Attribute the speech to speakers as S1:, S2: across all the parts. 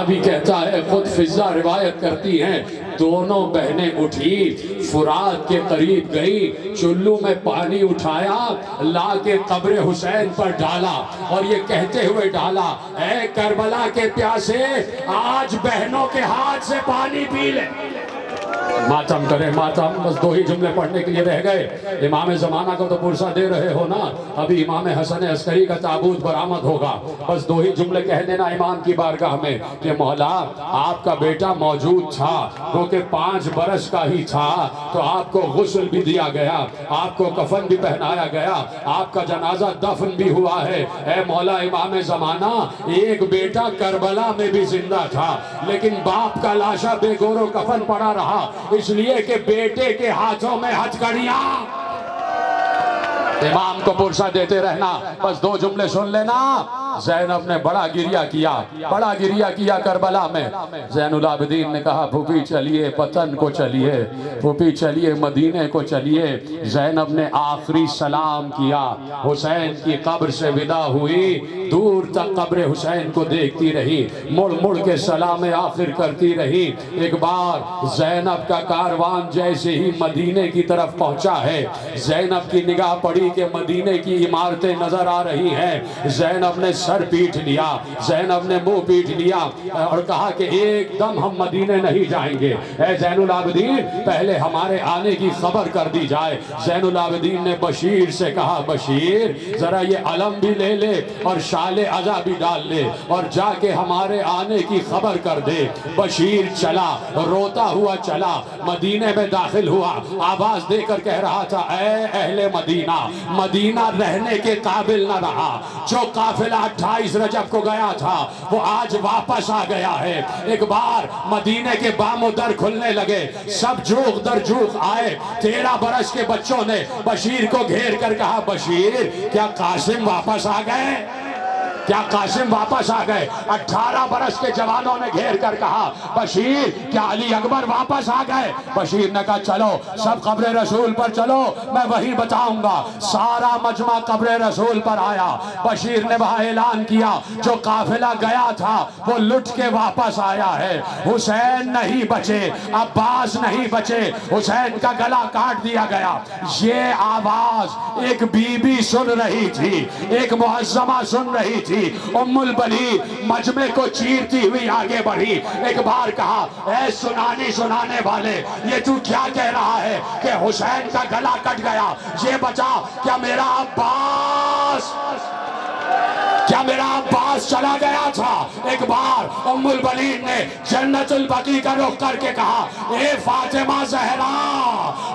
S1: راوی کہتا ہے خود فضہ روایت کرتی ہیں دونوں بہنیں اٹھی فرات کے قریب گئی چلو میں پانی اٹھایا لا کے قبر حسین پر ڈالا اور یہ کہتے ہوئے ڈالا اے کربلا کے پیاسے آج بہنوں کے ہاتھ سے پانی پی لے ماتم کرے ماتم بس دو ہی جملے پڑھنے کے لیے رہ گئے امام زمانہ کو تو پرسہ دے رہے ہو نا ابھی امام حسن عسکری کا تابوت برآمد ہوگا بس دو ہی جملے کہہ دینا امام کی بارگاہ میں کہ مولا آپ کا بیٹا موجود تھا کیونکہ 5 برس کا ہی تھا تو آپ کو غسل بھی دیا گیا آپ کو کفن بھی پہنایا گیا آپ کا جنازہ دفن بھی ہوا ہے اے مولا امام زمانہ ایک بیٹا کربلا میں بھی زندہ تھا لیکن باپ کا لاشا بے گور و کفن پڑا رہا اس لیے کہ بیٹے کے ہاتھوں میں ہتھکڑیاں امام کو پرسہ دیتے رہنا بس 2 جملے سن لینا زینب نے بڑا گریہ کیا کربلا میں زین العابدین نے کہا پھوپھی چلیے پتن کو چلیے پھوپھی چلیے مدینے کو چلیے زینب نے آخری سلام کیا حسین کی قبر سے ودا ہوئی دور تک قبر حسین کو دیکھتی رہی مڑ مڑ کے سلام آخر کرتی رہی ایک بار زینب کا کاروان جیسے ہی مدینے کی طرف پہنچا ہے زینب کی نگاہ پڑی کہ مدینے کی عمارتیں نظر آ رہی ہیں زینب نے سر پیٹ لیا زینب نے منہ پیٹ لیا اور کہا کہ ایک دم ہم مدینے نہیں جائیں گے اے زین العابدین پہلے ہمارے آنے کی خبر کر دی جائے زین العابدین نے بشیر سے کہا بشیر ذرا یہ علم بھی لے لے اور شال عزا بھی ڈال لے اور جا کے ہمارے آنے کی خبر کر دے بشیر چلا روتا ہوا چلا مدینے میں داخل ہوا آواز دے کر کہہ رہا تھا اے اہل مدینہ مدینہ رہنے کے قابل نہ رہا جو قافلہ 28 رجب کو گیا تھا وہ آج واپس آ گیا ہے ایک بار مدینے کے بام و در کھلنے لگے سب جوخ در جوخ آئے 13 برس کے بچوں نے بشیر کو گھیر کر کہا بشیر کیا قاسم واپس آ گئے کیا قاسم واپس آ گئے 18 برس کے جوانوں نے گھیر کر کہا بشیر کیا علی اکبر واپس آ گئے بشیر نے کہا چلو سب قبر رسول پر چلو میں وہی بتاؤں گا سارا مجمع قبر رسول پر آیا بشیر نے وہاں اعلان کیا جو قافلہ گیا تھا وہ لٹ کے واپس آیا ہے حسین نہیں بچے عباس نہیں بچے حسین کا گلا کاٹ دیا گیا یہ آواز ایک بی بی سن رہی تھی ایک معظمہ سن رہی تھی ام البنین مجمع کو چیرتی ہوئی آگے بڑھی ایک بار کہا اے سنانے والے یہ تو کیا کہہ رہا ہے کہ حسین کا گلا کٹ گیا یہ بچا کیا میرا عباس چلا گیا تھا ایک بار ام البنین نے جنت البقیع کا رخ کر کے کہا اے فاطمہ زہرا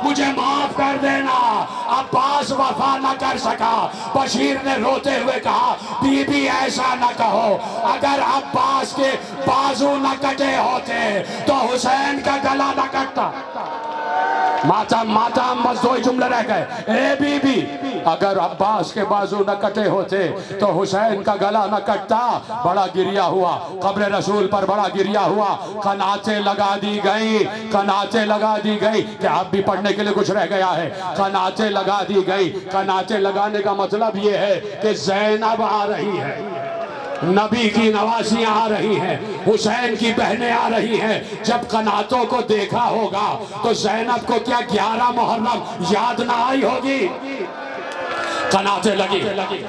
S1: مجھے معاف کر دینا عباس وفا نہ کر سکا بشیر نے روتے ہوئے کہا بی بی ایسا نہ کہو اگر عباس کے بازو نہ کٹے ہوتے تو حسین کا گلا نہ کٹتا ماتم بس 2 جملے رہ گئے اے بی بی اگر عباس کے بازو نہ کٹے ہوتے تو حسین کا گلا نہ کٹتا بڑا گریہ ہوا قبر رسول پر بڑا گریہ ہوا قناتیں لگا دی گئی کہ اب بھی پڑھنے کے لیے کچھ رہ گیا ہے قناتیں لگا دی گئی قناتیں لگانے کا مطلب یہ ہے کہ زینب آ رہی ہے نبی کی نواسیاں آ رہی ہیں حسین کی بہنیں آ رہی ہیں جب قناتوں کو دیکھا ہوگا تو زینب کو کیا 11 محرم یاد نہ آئی ہوگی قناتیں لگی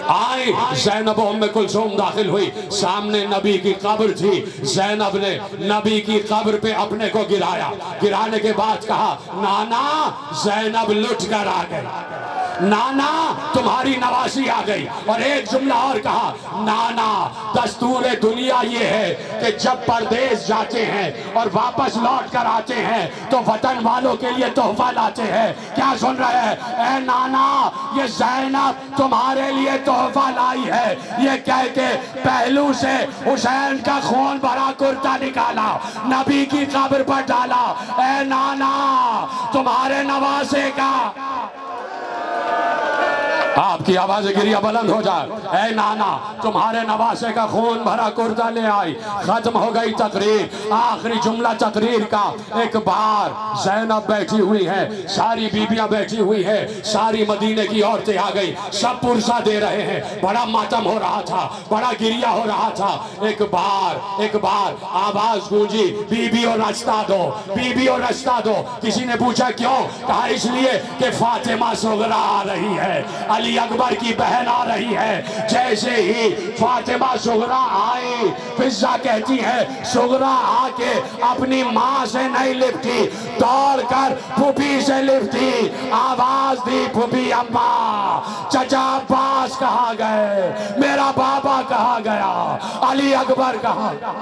S1: آئی زینب ام کلثوم داخل ہوئی سامنے نبی کی قبر تھی زینب نے نبی کی قبر پہ اپنے کو گرانے کے بعد کہا نانا زینب لٹ کر آ گئی نانا تمہاری نواسی آ گئی اور ایک جملہ اور کہا نانا دستور دنیا یہ ہے کہ جب پردیس جاتے ہیں اور واپس لوٹ کر آتے ہیں تو وطن والوں کے لیے تحفہ لاتے ہیں کیا سن رہے ہیں اے نانا یہ زینب تمہارے لیے تحفہ لائی ہے یہ کہہ کے پہلو سے حسین کا خون بھرا کرتا نکالا نبی کی قبر پر ڈالا اے نانا تمہارے نواسے کا آپ کی آواز گریہ بلند ہو جائے۔ اے نانا تمہارے نواسے کا خون بھرا کرتا لے آئی۔ ختم ہو گئی تقریر، آخری جملہ تقریر کا۔ ایک بار زینب بیٹھی ہوئی ہے، ساری بیبیاں بیٹھی ہوئی ہے، ساری مدینے کی عورتیں آ گئی، سب پرسہ دے رہے ہیں، بڑا ماتم ہو رہا تھا، بڑا گریہ ہو رہا تھا۔ ایک بار آواز گونجی، بیوی اور رشتہ دو، بیوی اور رشتہ دو۔ کسی نے پوچھا کیوں؟ کہا اس لیے کہ فاطمہ صغرا آ رہی ہے، علی اکبر کی بہن آ رہی ہے۔ جیسے ہی فاطمہ صغرا آئی، فضہ کہتی ہے صغرا آ کے اپنی ماں سے نہیں لپٹی، دوڑ کر پھوپھی سے لپٹی، آواز دی پھوپھی اماں، چچا عباس کہاں گئے، میرا بابا کہاں گیا، علی اکبر کہاں گیا۔